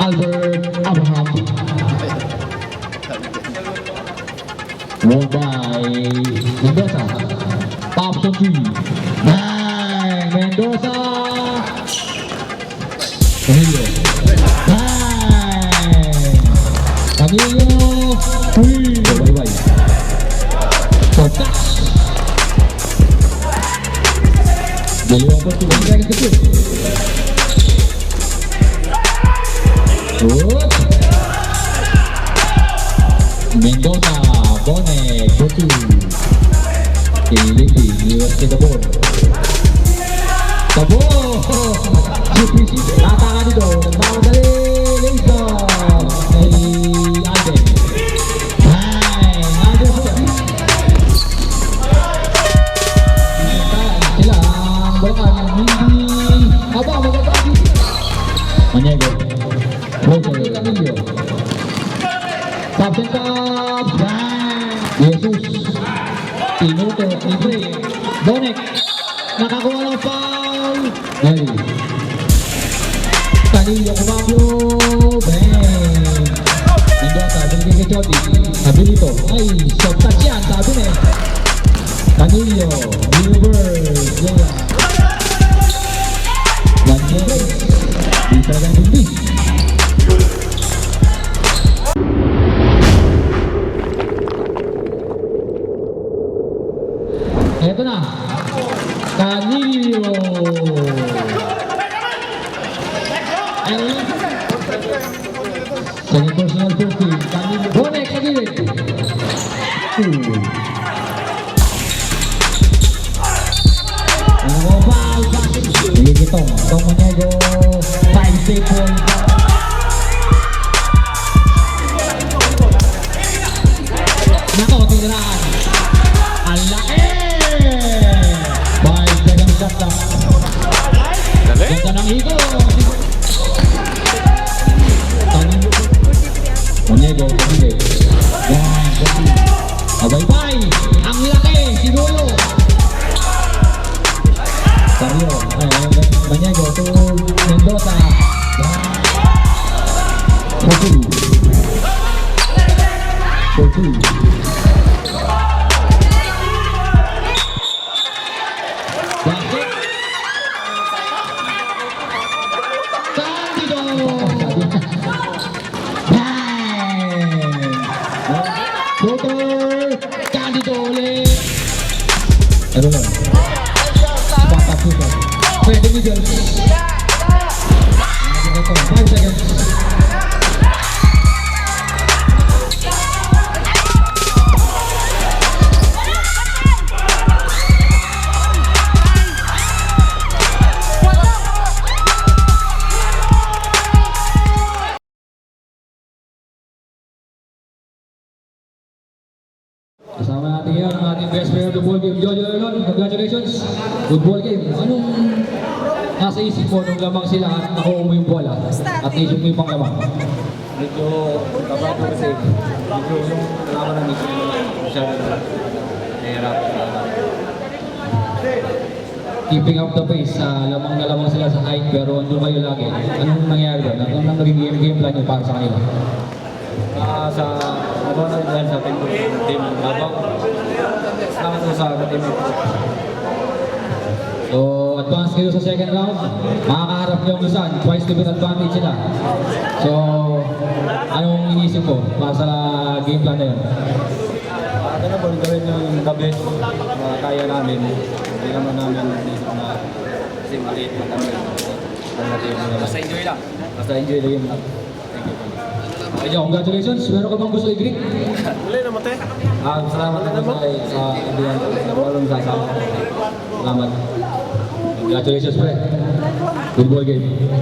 Albert Abraham. Won by Mendoza. Option 3. Bang! Mendoza! Camilo. Bang! Camilo! Bye-bye. For touch. Dalawang po 2 seconds to shoot. Good. Mendoza, Bonek, Botu. Kiliti, liwas ke Tabor. Tabor! Tatakan dito. Nagbawa dali. Lisa. Kay Alden. Ay, Alden siya. Sila ang balakan ng hindi. Aba, magkakaki. Maniego. Roger Camillo. Top and top. Bang! Jesus. Tinuto. Libre. Bonek. Nakakuha ng foul. Nelly. Canillo kumabyo. Bang! Mendoza. Binigay kay Jody. Habilito. Ay, shot touch yan. Sabi na eh. Canillo. Reverse. Yola. Lanjero. Di talagang hindi. Eto na. Canillo. Second personal 50. Canillo. Bonek sa gilid. Foul. Sige gitong. Itong Maniego. 5 point. Nako, tiniraan. Ang laki! 5 seconds shot lang. Ganda ng higo. Maniego, Camille. Yan, abay-bay. Ang laki, siguro. Carlo, Maniego to Mendoza. Forty. Candido ulit. Ano lang? Back up. Pwede middle. 5 seconds. Kasama natin yan ang ating best player of the ball game, Jojo Lelon. Congratulations. Good ball game. Anong nasa isip mo nung lamang sila at nakuha mo yung bola at naisip mo yung panglamang? Medyo kapag ko kasi medyo yung kalaban ng isip mo masyadong nahirap. Keeping up the pace, lamang na lamang sila sa height pero andun kayo lagi. Anong nangyari doon? Anong naging game plan nyo para sa kanila? Sa nagawa na dahil sa team habang salamat ko sa team. So, advance kayo sa second round. Makakaharap niyo ang Luzon. Twice to beat advantage sila. So, anong inisip ko para sa game plan na yun? Ito na po, gawin yung the best na kaya namin. Hindi naman namin isip na kasi maliit na kami. Basta enjoy lang. Basta enjoy the game lang. Thank you. Congratulations. Meron ka bang gusto i-greet? Uli naman tayo. Salamat na po sa ibigan. Walang sasama. Salamat. Congratulations, pre. Good ball game.